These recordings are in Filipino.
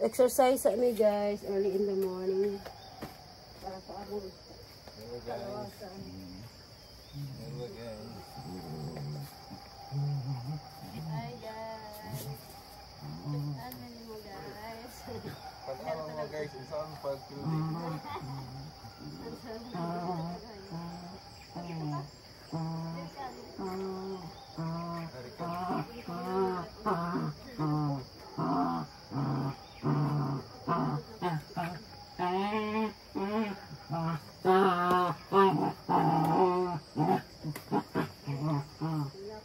Exercise ni guys early in the morning. Para sa among kalawasan. Hi guys. Ano ni mo guys? Pag-alam mo guys, isang pag-tuloy.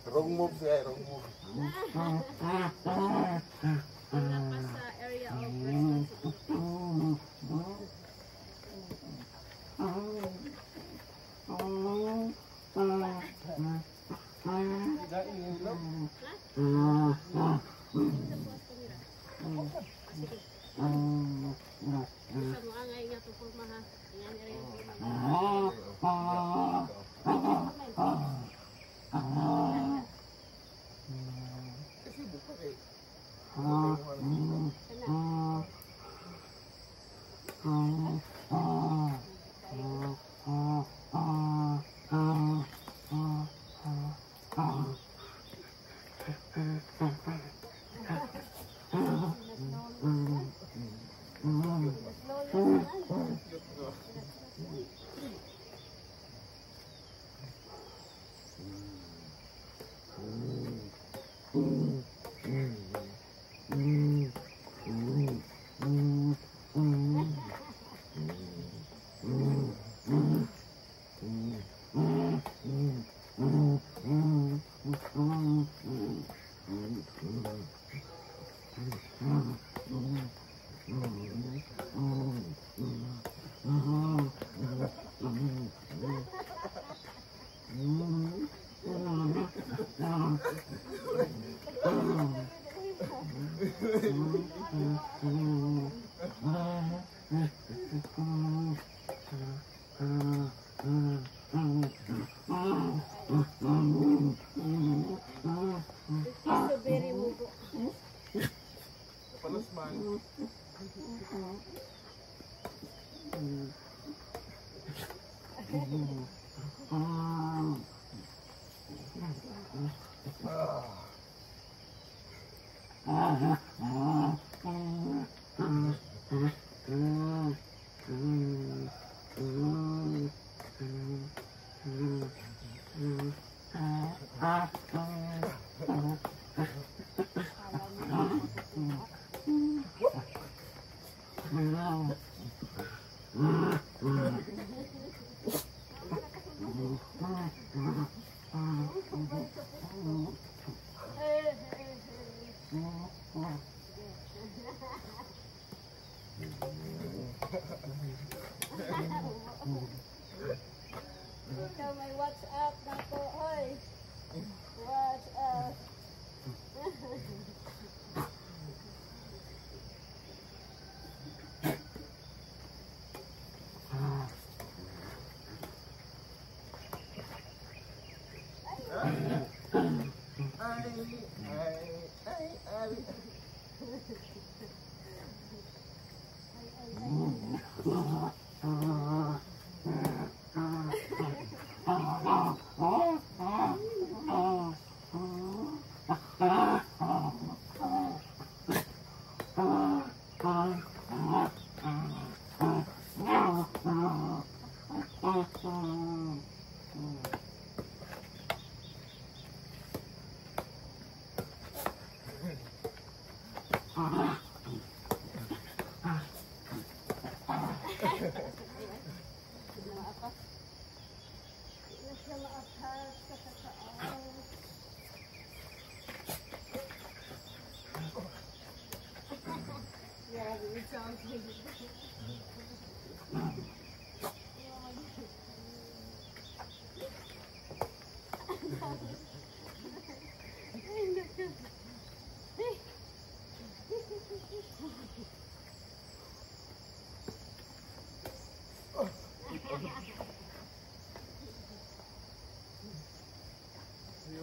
Wrong move siya, wrong move. Area of responsibility. Ikaw may WhatsApp na po, hoy. WhatsApp.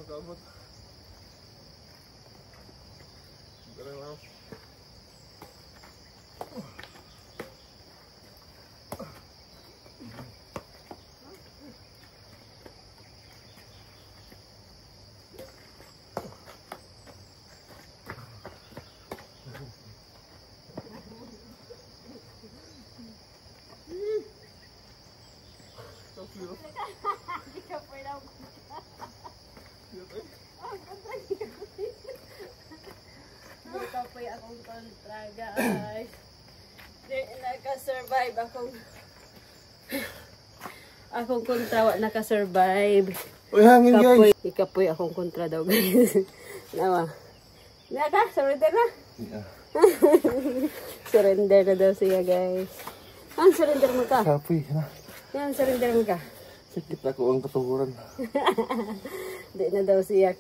Kalmot. Ganun lang. akong kontra, guys. Di naka-survive akong kontra, wa naka-survive. Uy, hangin guys. Ikapoy akong kontra daw, guys. Nawa. Naka, surrender na. Yeah. Surrender na daw siya, guys. Surrender mo ka. Kapoy na. Surrender mo ka. Sakit ako ang katuhuran. Di na daw siya.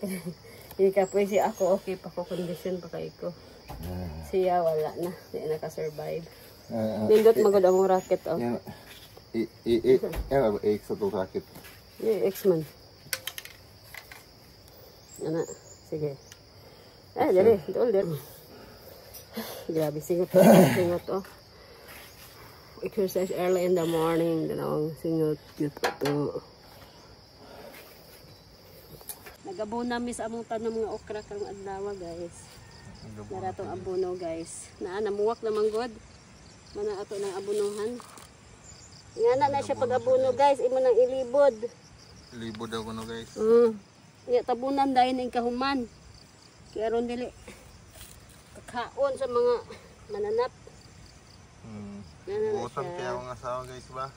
Ikapoy siya ako, okay pa ko, condition pa kay ko. Siya wala na, di naka-survive. Nindot magod ang rocket, oh. Yan. Yan, X sa itong rocket. X-Man. Ano? Sige. Dali. Doon. Grabe, singot. Singot, oh. Exercise early in the morning. Dalawang singot. Cute to. Nag-abono namin sa among tanong mga okra karong adlaw, guys. Nara tong abono, guys. Namuwak naman god. Mana ato ng abonohan. Ingana na siya pag-abono, guys. Imo nang ilibod. Ilibod daw ko no, guys. Iya tabunan dahil ng kahuman. Kaya ron dili kakaon sa mga mananap. Buotan kaya akong asawa, guys ba?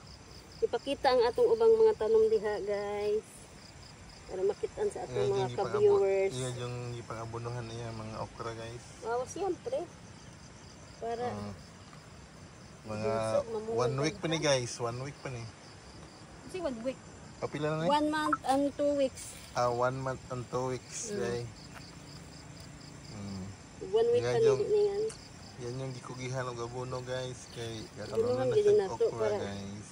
Ipakita ang atong ubang mga tanom diha, guys. Para makitaan sa atong mga ka-viewers. Iyan yung ipang-abonohan niya, mga okra, guys. Wow, siyempre. Para mga 1 week pa ni, guys. 1 week pa ni. kasi 1 week. Kapila na ni? 1 month and 2 weeks. 1 month and 2 weeks, guys. 1 week pa niyan. Yan yung gikugihan og abono, guys. Kay Abonohan na din siya nato okra, para guys.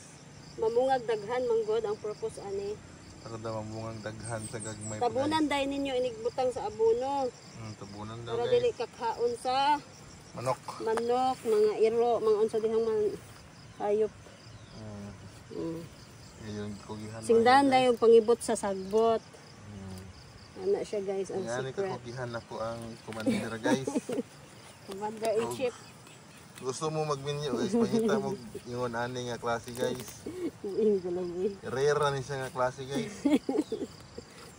mamungag daghan manggod ang purpose ani. Para daw mabungang daghan sa gagmay. Tabunan dahil ninyo inigbutang sa abono. Tabunan daw, Para guys. dili kakaon sa Manok. mga iro, mga unsa dihang hayop. Yung gikugihan. Singdahan dahil yung pangibot sa sagbot. Ana siya, guys, ang Yan, secret. kakugihan na po ang commander, guys. Commander-in-chief. Gusto mo magminyo, guys. Pangita mo yung ani nga klase, guys. Rare ni siya nga klase, guys.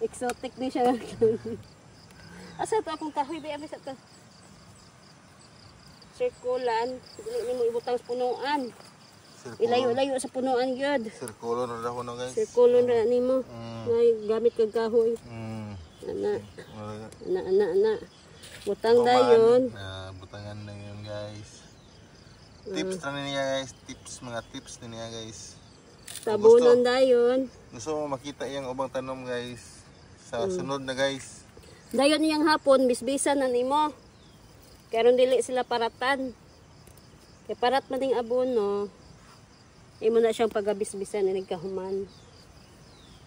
Exotic din siya. Asa to akong kahoy ba abis ato? Circulan, dili nimo ibutang sa punuan. Ilayo-layo sa punuan gyud. Sirkulo na daw no, guys. Circulo na nimo. Ngay gamit kag kahoy. Ana. Ana. Butang dayon. Butangan na yun, guys. Tips na niya, guys. Mga tips na niya, guys. Tabunan dayon. Gusto mo makita yung ubang tanom, guys. Sa sunod na, guys. Dayon niyang hapon, bisbisan na nimo. Karon dili sila paratan. Kay parat man ding abono. Imo na siyang pagabisbisan ni kahuman.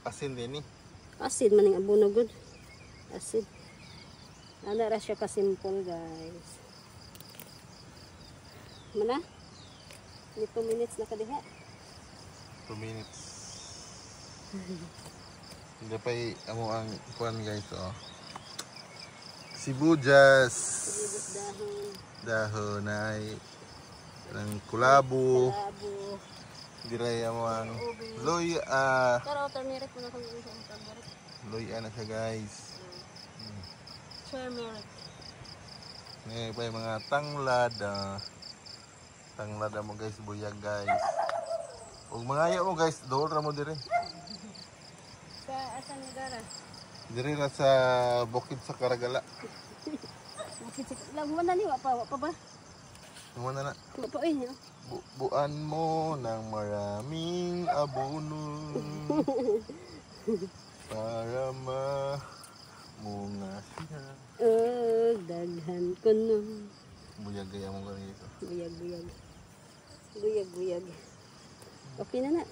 Asin din, eh. Asid man ning abono good. Asid. Ana ra siya ka simple, guys. Mana? 2 minutes na kadiha. 2 minutes. Hindi pa amo ang kuan, guys, oh. Sibuyas. Dahon ay ng kulabo. Diray amo ang luya. Pero turmeric mo na kung gusto mo turmeric. Luya na siya, guys. Turmeric. Ngayon pa yung mga tanglad. Tanglad mo, guys, buyag, guys. Huwag mangaya mo, guys. Dool ra mo dire. Sa asan ni Dara? Dire na sa bukid sa Karagala. Lang mo na ni wa pa ba? Naman na. Wa pa niyo. Buan mo ng maraming abono para mamunga siya. Oh, daghan ko no. Buyag gaya mo ganito. Buyag. Okay na na.